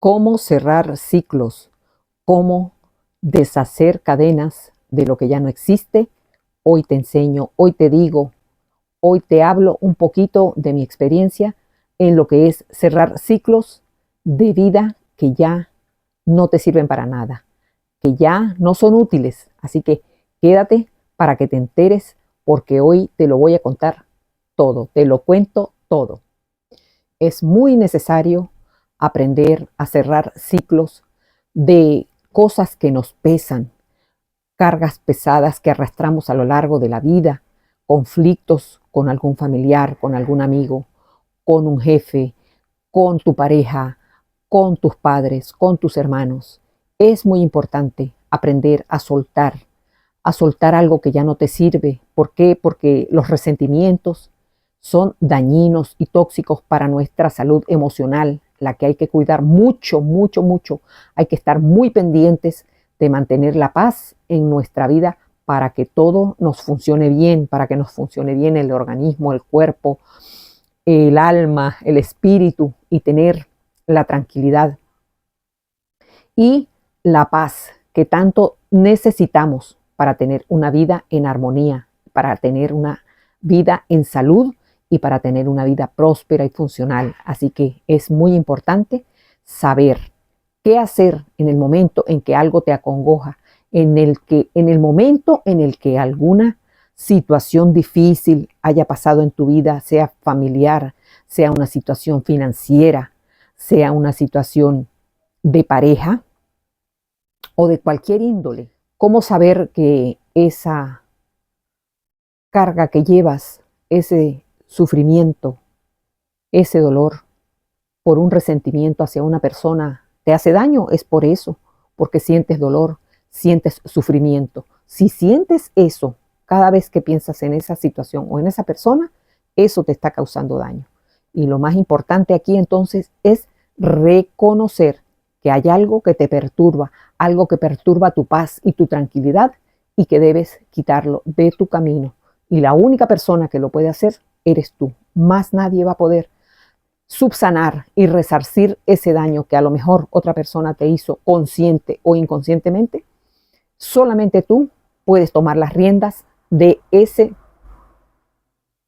Cómo cerrar ciclos, cómo deshacer cadenas de lo que ya no existe. Hoy te enseño, hoy te digo, hoy te hablo un poquito de mi experiencia en lo que es cerrar ciclos de vida que ya no te sirven para nada, que ya no son útiles. Así que quédate para que te enteres, porque hoy te lo voy a contar todo, te lo cuento todo. Es muy necesario aprender a cerrar ciclos de cosas que nos pesan, cargas pesadas que arrastramos a lo largo de la vida, conflictos con algún familiar, con algún amigo, con un jefe, con tu pareja, con tus padres, con tus hermanos. Es muy importante aprender a soltar algo que ya no te sirve. ¿Por qué? Porque los resentimientos son dañinos y tóxicos para nuestra salud emocional, la que hay que cuidar mucho, mucho, mucho. Hay que estar muy pendientes de mantener la paz en nuestra vida para que todo nos funcione bien, para que nos funcione bien el organismo, el cuerpo, el alma, el espíritu, y tener la tranquilidad y la paz que tanto necesitamos para tener una vida en armonía, para tener una vida en salud y para tener una vida próspera y funcional. Así que es muy importante saber qué hacer en el momento en que algo te acongoja, en el momento en el que alguna situación difícil haya pasado en tu vida, sea familiar, sea una situación financiera, sea una situación de pareja o de cualquier índole. ¿Cómo saber que esa carga que llevas, ese sufrimiento, ese dolor por un resentimiento hacia una persona te hace daño? Es por eso, porque sientes dolor, sientes sufrimiento. Si sientes eso cada vez que piensas en esa situación o en esa persona, eso te está causando daño. Y lo más importante aquí entonces es reconocer que hay algo que te perturba, algo que perturba tu paz y tu tranquilidad, y que debes quitarlo de tu camino. Y la única persona que lo puede hacer eres tú. Más nadie va a poder subsanar y resarcir ese daño que a lo mejor otra persona te hizo consciente o inconscientemente. Solamente tú puedes tomar las riendas de ese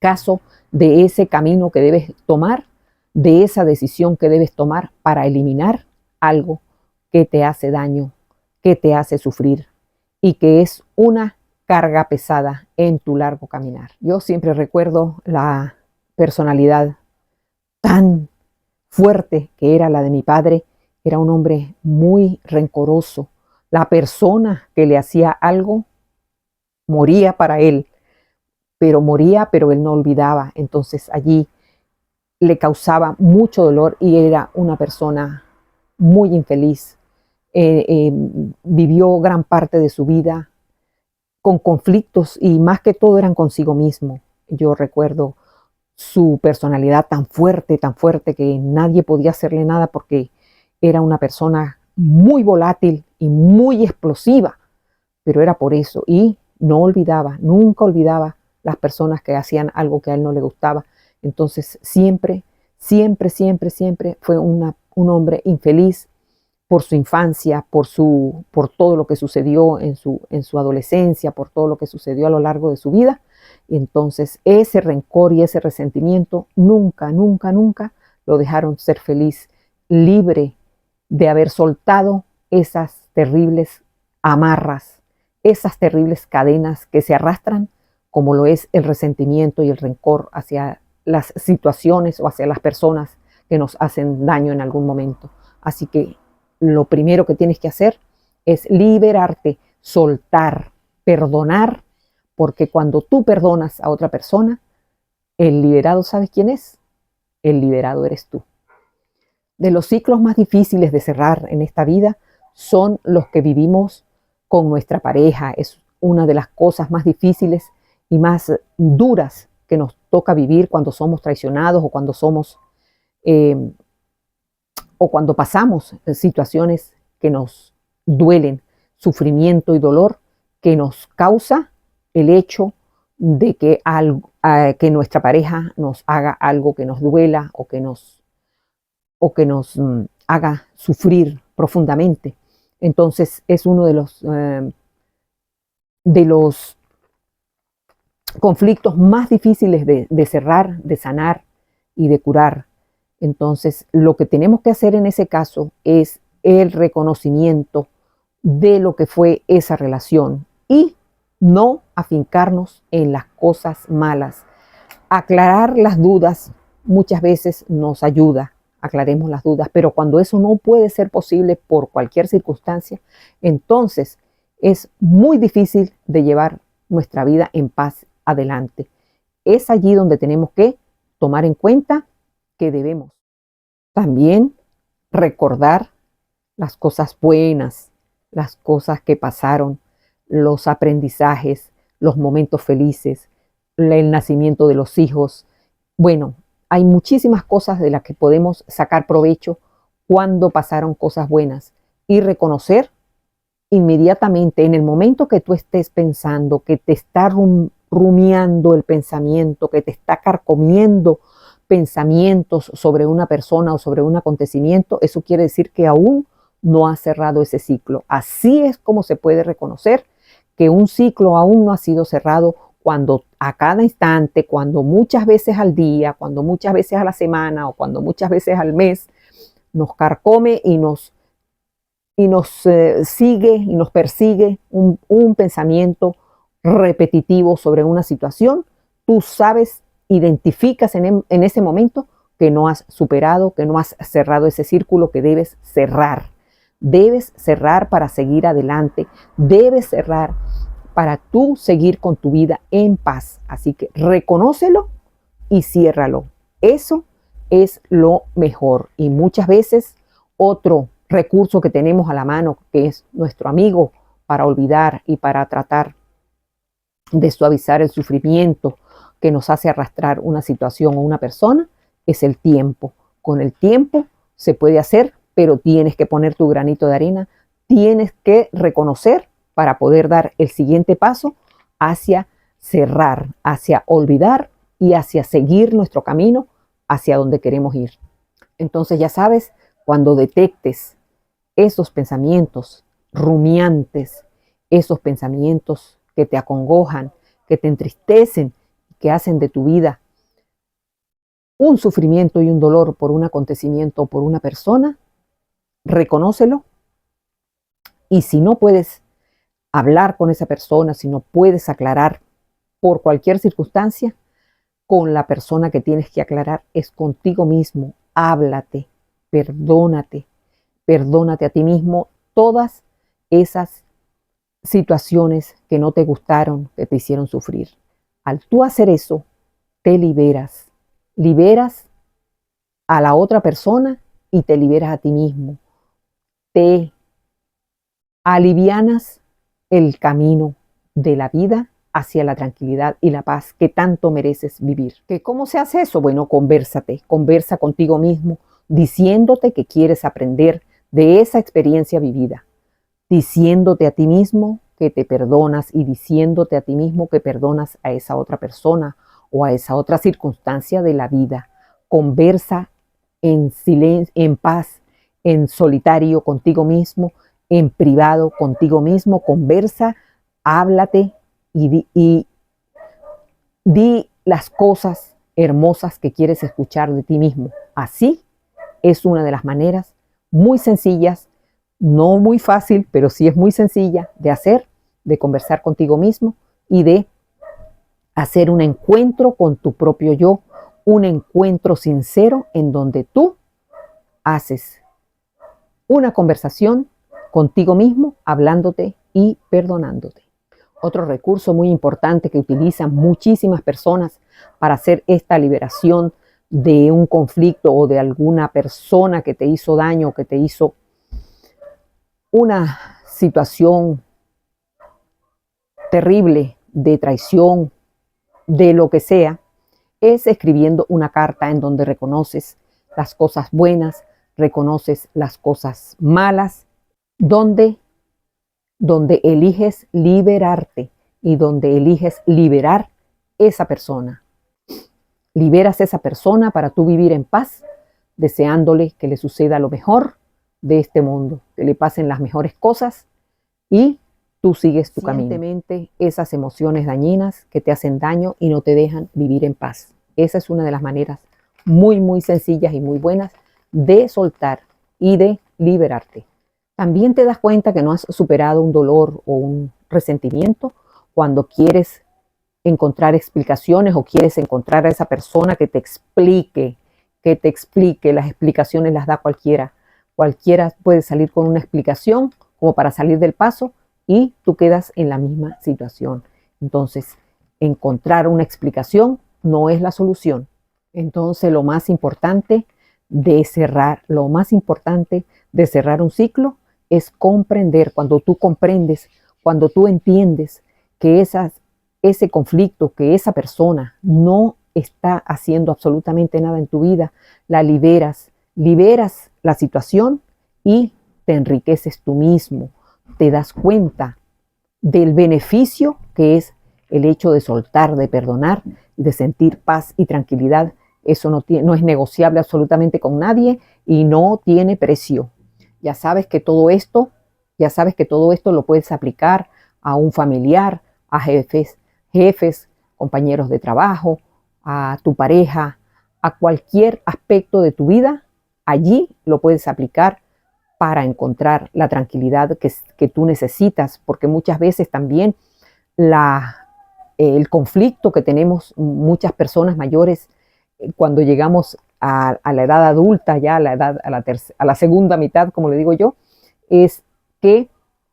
caso, de ese camino que debes tomar, de esa decisión que debes tomar para eliminar algo que te hace daño, que te hace sufrir y que es una carga pesada en tu largo caminar. Yo siempre recuerdo la personalidad tan fuerte que era la de mi padre. Era un hombre muy rencoroso. La persona que le hacía algo moría para él, pero moría, pero él no olvidaba. Entonces allí le causaba mucho dolor y era una persona muy infeliz. Vivió gran parte de su vida con conflictos y más que todo eran consigo mismo. Yo recuerdo su personalidad tan fuerte que nadie podía hacerle nada porque era una persona muy volátil y muy explosiva, pero era por eso. Y no olvidaba, nunca olvidaba las personas que hacían algo que a él no le gustaba. Entonces siempre, siempre, siempre, siempre fue un hombre infeliz por su infancia, por todo lo que sucedió en su adolescencia, por todo lo que sucedió a lo largo de su vida. Y entonces ese rencor y ese resentimiento nunca, nunca, nunca lo dejaron ser feliz, libre de haber soltado esas terribles amarras, esas terribles cadenas que se arrastran, como lo es el resentimiento y el rencor hacia las situaciones o hacia las personas que nos hacen daño en algún momento. Así que lo primero que tienes que hacer es liberarte, soltar, perdonar, porque cuando tú perdonas a otra persona, el liberado, ¿sabes quién es? El liberado eres tú. De los ciclos más difíciles de cerrar en esta vida son los que vivimos con nuestra pareja. Es una de las cosas más difíciles y más duras que nos toca vivir cuando somos traicionados eh, o cuando pasamos situaciones que nos duelen, sufrimiento y dolor que nos causa el hecho de que nuestra pareja nos haga algo que nos duela o que nos haga sufrir profundamente. Entonces es uno de los conflictos más difíciles de cerrar, de sanar y de curar. Entonces, lo que tenemos que hacer en ese caso es el reconocimiento de lo que fue esa relación y no afincarnos en las cosas malas. Aclarar las dudas muchas veces nos ayuda, aclaremos las dudas, pero cuando eso no puede ser posible por cualquier circunstancia, entonces es muy difícil de llevar nuestra vida en paz adelante. Es allí donde tenemos que tomar en cuenta que debemos también recordar las cosas buenas, las cosas que pasaron, los aprendizajes, los momentos felices, el nacimiento de los hijos. Bueno, hay muchísimas cosas de las que podemos sacar provecho cuando pasaron cosas buenas y reconocer inmediatamente en el momento que tú estés pensando, que te está rumiando el pensamiento, que te está carcomiendo pensamientos sobre una persona o sobre un acontecimiento, eso quiere decir que aún no ha cerrado ese ciclo. Así es como se puede reconocer que un ciclo aún no ha sido cerrado cuando a cada instante, cuando muchas veces al día, cuando muchas veces a la semana o cuando muchas veces al mes nos carcome y nos sigue y nos persigue un pensamiento repetitivo sobre una situación. Tú sabes, identificas en ese momento que no has superado, que no has cerrado ese círculo que debes cerrar. Debes cerrar para seguir adelante. Debes cerrar para tú seguir con tu vida en paz. Así que reconócelo y ciérralo. Eso es lo mejor. Y muchas veces otro recurso que tenemos a la mano, que es nuestro amigo para olvidar y para tratar de suavizar el sufrimiento que nos hace arrastrar una situación o una persona, es el tiempo. Con el tiempo se puede hacer, pero tienes que poner tu granito de arena, tienes que reconocer para poder dar el siguiente paso hacia cerrar, hacia olvidar y hacia seguir nuestro camino hacia donde queremos ir. Entonces ya sabes, cuando detectes esos pensamientos rumiantes, esos pensamientos que te acongojan, que te entristecen, que hacen de tu vida un sufrimiento y un dolor por un acontecimiento o por una persona, reconócelo. Y si no puedes hablar con esa persona, si no puedes aclarar por cualquier circunstancia, con la persona que tienes que aclarar es contigo mismo. Háblate, perdónate, perdónate a ti mismo todas esas situaciones que no te gustaron, que te hicieron sufrir. Al tú hacer eso, te liberas. Liberas a la otra persona y te liberas a ti mismo. Te alivianas el camino de la vida hacia la tranquilidad y la paz que tanto mereces vivir. ¿Cómo se hace eso? Bueno, conversa contigo mismo, diciéndote que quieres aprender de esa experiencia vivida, diciéndote a ti mismo que te perdonas y diciéndote a ti mismo que perdonas a esa otra persona o a esa otra circunstancia de la vida. Conversa en silencio, en paz, en solitario contigo mismo, en privado contigo mismo, conversa, háblate y di las cosas hermosas que quieres escuchar de ti mismo. Así es una de las maneras muy sencillas, no muy fácil, pero sí es muy sencilla de hacer, de conversar contigo mismo y de hacer un encuentro con tu propio yo, un encuentro sincero en donde tú haces una conversación contigo mismo, hablándote y perdonándote. Otro recurso muy importante que utilizan muchísimas personas para hacer esta liberación de un conflicto o de alguna persona que te hizo daño, que te hizo una situación terrible de traición, de lo que sea, es escribiendo una carta en donde reconoces las cosas buenas, reconoces las cosas malas, donde eliges liberarte y donde eliges liberar esa persona. Liberas a esa persona para tú vivir en paz, deseándole que le suceda lo mejor de este mundo, que le pasen las mejores cosas y tú sigues tu camino. Conscientemente esas emociones dañinas que te hacen daño y no te dejan vivir en paz. Esa es una de las maneras muy, muy sencillas y muy buenas de soltar y de liberarte. También te das cuenta que no has superado un dolor o un resentimiento cuando quieres encontrar explicaciones o quieres encontrar a esa persona que te explique. Las explicaciones las da cualquiera. Cualquiera puede salir con una explicación como para salir del paso y tú quedas en la misma situación. Entonces, encontrar una explicación no es la solución. Entonces, lo más importante de cerrar un ciclo es comprender. Cuando tú comprendes, cuando tú entiendes que ese conflicto, que esa persona no está haciendo absolutamente nada en tu vida, la liberas la situación y te enriqueces tú mismo. Te das cuenta del beneficio que es el hecho de soltar, de perdonar, de sentir paz y tranquilidad. Eso no es negociable absolutamente con nadie y no tiene precio. Ya sabes que todo esto lo puedes aplicar a un familiar, a jefes, compañeros de trabajo, a tu pareja, a cualquier aspecto de tu vida. Allí lo puedes aplicar para encontrar la tranquilidad que tú necesitas, porque muchas veces también el conflicto que tenemos muchas personas mayores cuando llegamos a la edad adulta, ya a la segunda mitad, como le digo yo, es que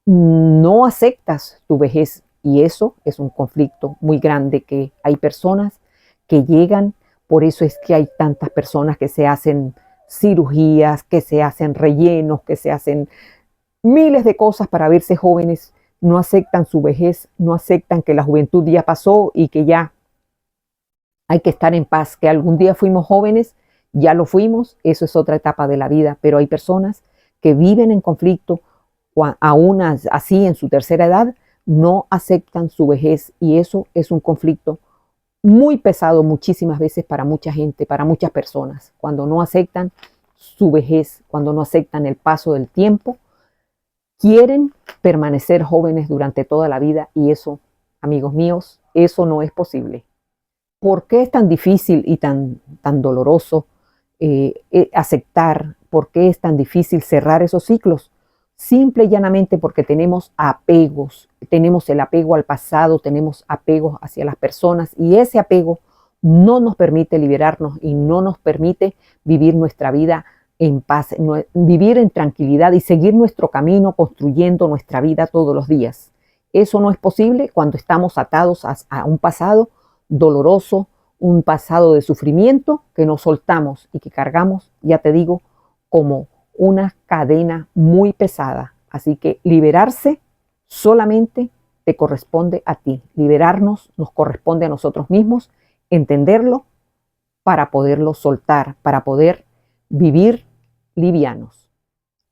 no aceptas tu vejez, y eso es un conflicto muy grande que hay personas que llegan. Por eso es que hay tantas personas que se hacen cirugías, que se hacen rellenos, que se hacen miles de cosas para verse jóvenes. No aceptan su vejez, no aceptan que la juventud ya pasó y que ya hay que estar en paz, que algún día fuimos jóvenes, ya lo fuimos, eso es otra etapa de la vida, pero hay personas que viven en conflicto, aún así en su tercera edad, no aceptan su vejez, y eso es un conflicto muy pesado muchísimas veces para mucha gente, para muchas personas, cuando no aceptan su vejez, cuando no aceptan el paso del tiempo, quieren permanecer jóvenes durante toda la vida, y eso, amigos míos, eso no es posible. ¿Por qué es tan difícil y tan doloroso aceptar? ¿Por qué es tan difícil cerrar esos ciclos? Simple y llanamente porque tenemos apegos, tenemos el apego al pasado, tenemos apegos hacia las personas, y ese apego no nos permite liberarnos y no nos permite vivir nuestra vida en paz, vivir en tranquilidad y seguir nuestro camino construyendo nuestra vida todos los días. Eso no es posible cuando estamos atados a un pasado doloroso, un pasado de sufrimiento que nos soltamos y que cargamos, ya te digo, como una cadena muy pesada. Así que liberarse solamente te corresponde a ti. Liberarnos nos corresponde a nosotros mismos, entenderlo para poderlo soltar, para poder vivir livianos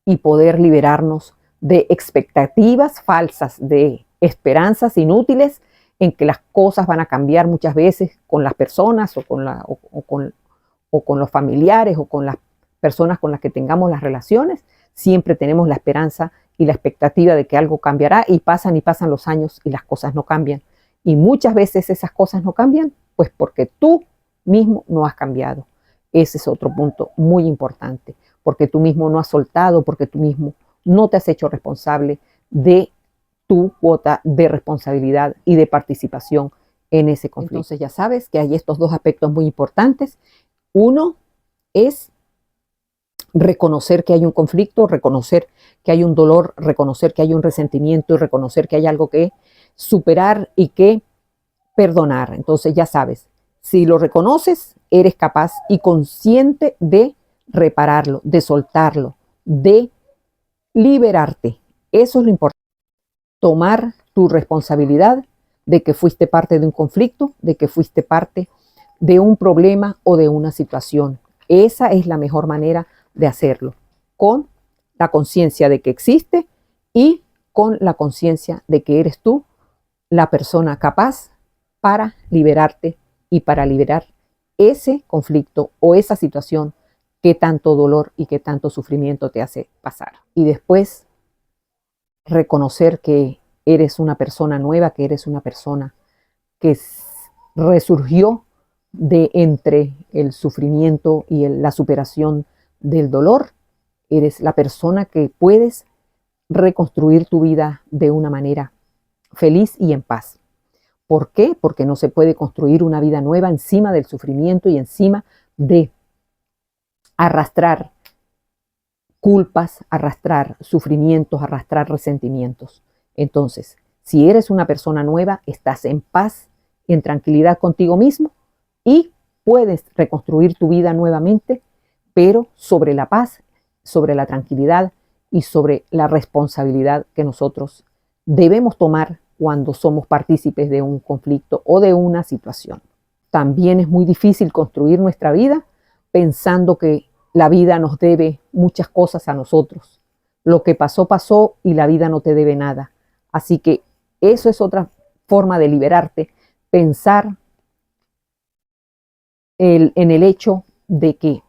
y poder liberarnos de expectativas falsas, de esperanzas inútiles en que las cosas van a cambiar muchas veces con las personas o con los familiares o con las personas con las que tengamos las relaciones. Siempre tenemos la esperanza y la expectativa de que algo cambiará, y pasan los años y las cosas no cambian. Y muchas veces esas cosas no cambian, pues porque tú mismo no has cambiado. Ese es otro punto muy importante, porque tú mismo no has soltado, porque tú mismo no te has hecho responsable de tu cuota de responsabilidad y de participación en ese conflicto. Entonces ya sabes que hay estos dos aspectos muy importantes. Uno es reconocer que hay un conflicto, reconocer que hay un dolor, reconocer que hay un resentimiento y reconocer que hay algo que superar y que perdonar. Entonces ya sabes, si lo reconoces, eres capaz y consciente de repararlo, de soltarlo, de liberarte. Eso es lo importante. Tomar tu responsabilidad de que fuiste parte de un conflicto, de que fuiste parte de un problema o de una situación. Esa es la mejor manera de hacerlo, con la conciencia de que existe y con la conciencia de que eres tú la persona capaz para liberarte y para liberar ese conflicto o esa situación qué tanto dolor y qué tanto sufrimiento te hace pasar. Y después reconocer que eres una persona nueva, que eres una persona que resurgió de entre el sufrimiento y la superación del dolor. Eres la persona que puedes reconstruir tu vida de una manera feliz y en paz. ¿Por qué? Porque no se puede construir una vida nueva encima del sufrimiento y encima de arrastrar culpas, arrastrar sufrimientos, arrastrar resentimientos. Entonces, si eres una persona nueva, estás en paz, en tranquilidad contigo mismo y puedes reconstruir tu vida nuevamente, pero sobre la paz, sobre la tranquilidad y sobre la responsabilidad que nosotros debemos tomar cuando somos partícipes de un conflicto o de una situación. También es muy difícil construir nuestra vida pensando que la vida nos debe muchas cosas a nosotros. Lo que pasó, pasó y la vida no te debe nada. Así que eso es otra forma de liberarte, pensar en el hecho de que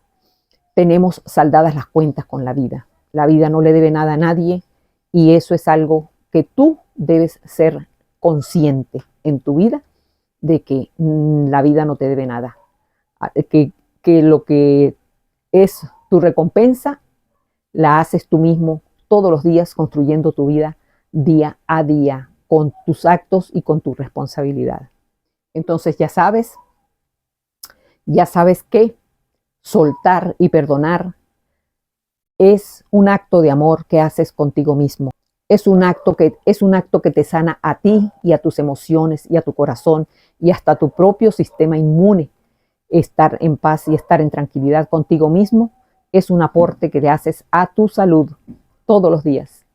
tenemos saldadas las cuentas con la vida. La vida no le debe nada a nadie y eso es algo que tú debes ser consciente en tu vida de que la vida no te debe nada. Que lo que es tu recompensa la haces tú mismo todos los días construyendo tu vida día a día con tus actos y con tu responsabilidad. Entonces ya sabes que soltar y perdonar es un acto de amor que haces contigo mismo. Es un acto que te sana a ti y a tus emociones y a tu corazón y hasta tu propio sistema inmune. Estar en paz y estar en tranquilidad contigo mismo es un aporte que le haces a tu salud todos los días.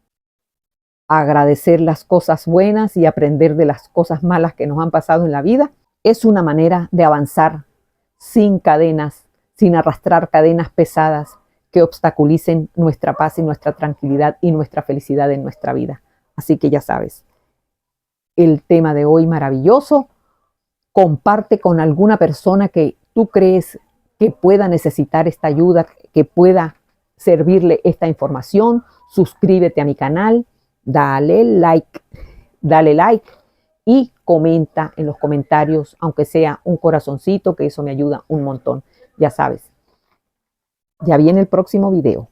Agradecer las cosas buenas y aprender de las cosas malas que nos han pasado en la vida es una manera de avanzar sin cadenas, sin arrastrar cadenas pesadas que obstaculicen nuestra paz y nuestra tranquilidad y nuestra felicidad en nuestra vida. Así que ya sabes, el tema de hoy maravilloso. Comparte con alguna persona que tú crees que pueda necesitar esta ayuda, que pueda servirle esta información. Suscríbete a mi canal, dale like y comenta en los comentarios, aunque sea un corazoncito, que eso me ayuda un montón. Ya sabes, ya viene el próximo video.